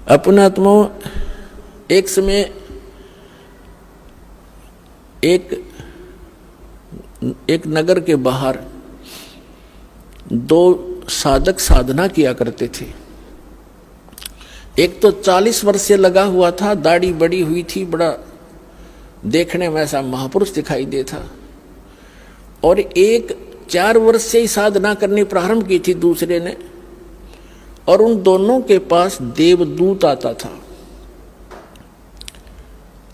अपनात्मा एक समय एक नगर के बाहर दो साधक साधना किया करते थे। एक तो 40 वर्ष से लगा हुआ था, दाढ़ी बड़ी हुई थी, बड़ा देखने में ऐसा महापुरुष दिखाई देता, और एक 4 वर्ष से ही साधना करनी प्रारंभ की थी दूसरे ने, और उन दोनों के पास देवदूत आता था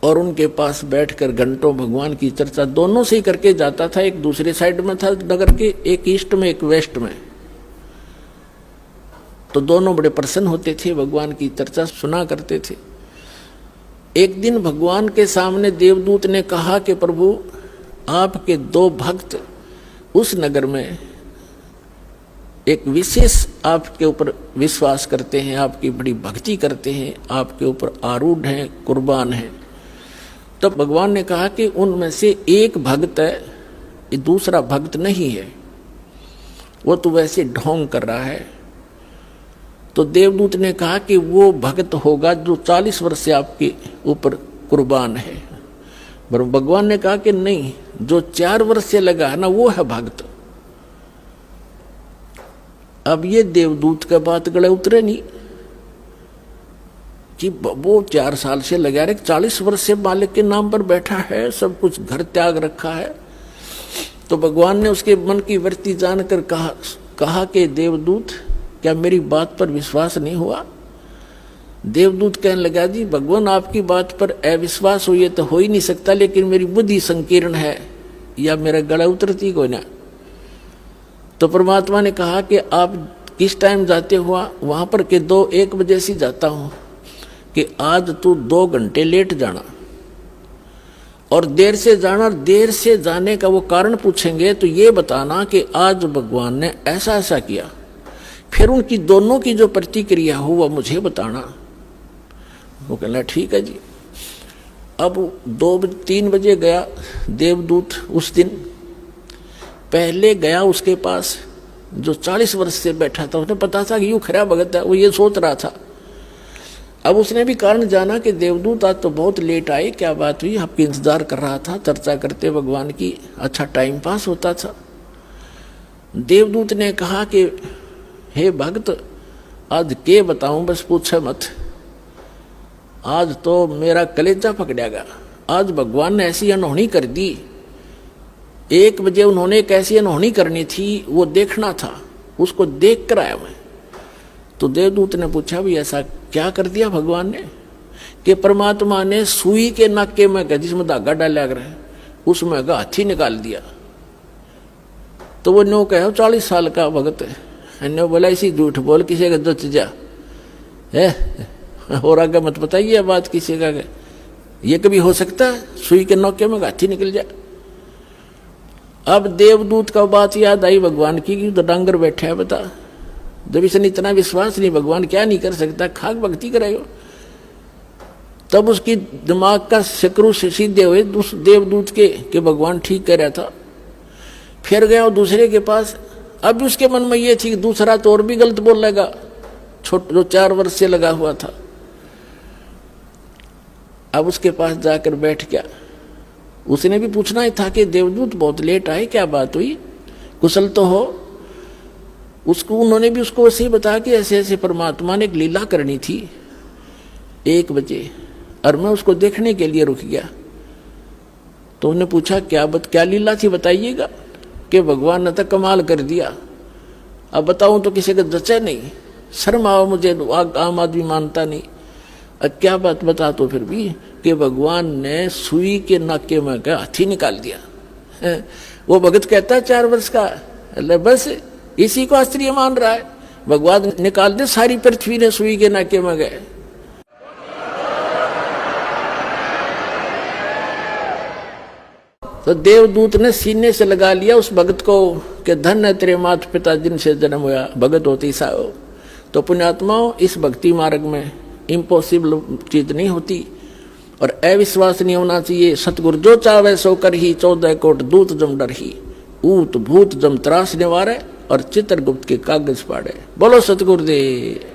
और उनके पास बैठकर घंटों भगवान की चर्चा दोनों से ही करके जाता था। एक दूसरे साइड में था नगर के, एक ईस्ट में एक वेस्ट में, तो दोनों बड़े प्रसन्न होते थे, भगवान की चर्चा सुना करते थे। एक दिन भगवान के सामने देवदूत ने कहा कि प्रभु, आपके 2 भक्त उस नगर में एक विशेष आपके ऊपर विश्वास करते हैं, आपकी बड़ी भक्ति करते हैं, आपके ऊपर आरूढ़ हैं, कुर्बान हैं। तो भगवान ने कहा कि उनमें से एक भक्त है, ये दूसरा भक्त नहीं है, वो तो वैसे ढोंग कर रहा है। तो देवदूत ने कहा कि वो भक्त होगा जो 40 वर्ष से आपके ऊपर कुर्बान है। पर भगवान ने कहा कि नहीं, जो 4 वर्ष से लगा है ना, वो है भक्त। अब ये देवदूत का बात गले उतरे नहीं कि वो 4 साल से लगा रहे, 40 वर्ष से मालिक के नाम पर बैठा है, सब कुछ घर त्याग रखा है। तो भगवान ने उसके मन की वृत्ति जानकर कहा कि देवदूत, क्या मेरी बात पर विश्वास नहीं हुआ? देवदूत कहने लगा, जी भगवान, आपकी बात पर अविश्वास हुई तो हो ही नहीं सकता, लेकिन मेरी बुद्धि संकीर्ण है, या मेरा गला उतरती कोई ना। तो परमात्मा ने कहा कि आप किस टाइम जाते हुआ? वहां पर के 1 बजे से जाता हूं, कि आज तू 2 घंटे लेट जाना और देर से जाना। देर से जाने का वो कारण पूछेंगे तो ये बताना कि आज भगवान ने ऐसा ऐसा किया। फिर उनकी दोनों की जो प्रतिक्रिया हो वो मुझे बताना। वो कहना ठीक है जी। अब 2-3 बजे गया देवदूत। उस दिन पहले गया उसके पास जो 40 वर्ष से बैठा था, उसने पता था कि यूं खरा भगत है, वो ये सोच रहा था। अब उसने भी कारण जाना कि देवदूत आज तो बहुत लेट आए, क्या बात हुई? आपकी इंतजार कर रहा था, चर्चा करते भगवान की, अच्छा टाइम पास होता था। देवदूत ने कहा कि हे भक्त, आज के बताऊं, बस पूछे मत, आज तो मेरा कलेजा पकड़ेगा। आज भगवान ने ऐसी अनहोनी कर दी। 1 बजे उन्होंने कैसी अनहोनी करनी थी वो देखना था, उसको देख कर आया मैं। तो देवदूत ने पूछा, भी ऐसा क्या कर दिया भगवान ने? कि परमात्मा ने सुई के नाके में जिसमें धागा डाला है उसमें का हाथी निकाल दिया। तो वो नो कहो 40 साल का भगत है, ने बोला इसी झूठ बोल, किसी का जच जा है और आगे मत बताइए बात किसी का, ये कभी हो सकता है सुई के नौके में हाथी निकल जाए? अब देवदूत का बात याद आई भगवान की, तो डांगर बैठा है, बता जब इसने इतना विश्वास नहीं, भगवान क्या नहीं कर सकता, खाक भक्ति करेगा। तब उसकी दिमाग का शक्रु से सीधे हुए उस देवदूत के भगवान ठीक कह रहा था। फिर गया वो दूसरे के पास। अब उसके मन में ये थी कि दूसरा तो और भी गलत बोल लेगा, जो 4 वर्ष से लगा हुआ था। अब उसके पास जाकर बैठ गया। उसने भी पूछना ही था कि देवदूत बहुत लेट आए, क्या बात हुई, कुशल तो हो? उसको उन्होंने भी उसको ऐसे ही बताया कि ऐसे ऐसे परमात्मा ने एक लीला करनी थी 1 बजे, और मैं उसको देखने के लिए रुक गया। तो उन्होंने पूछा क्या लीला थी, बताइएगा। कि भगवान ने तो कमाल कर दिया, अब बताऊं तो किसी का जचा नहीं, शर्म आओ मुझे, आम आदमी मानता नहीं। अब क्या बात बता तो फिर भी, कि भगवान ने सुई के नाके में का हाथी निकाल दिया। वो भगत कहता है 4 वर्ष का, बस इसी को आश्चर्य मान रहा है, भगवान निकाल दे सारी पृथ्वी ने सुई के नाके में गए। तो देवदूत ने सीने से लगा लिया उस भगत को कि धन है तेरे माता पिता जिनसे जन्म हुआ, भगत होती सा हो। तो पुण्यात्माओं, इस भक्ति मार्ग में इम्पॉसिबल चीज नहीं होती और अविश्वास नहीं होना चाहिए। सतगुरु जो चावे सो कर ही, 14 कोट दूत जम डर ही, ऊत भूत जम त्रास निवारे और चित्रगुप्त के कागज पाड़े। बोलो सतगुरुदेव।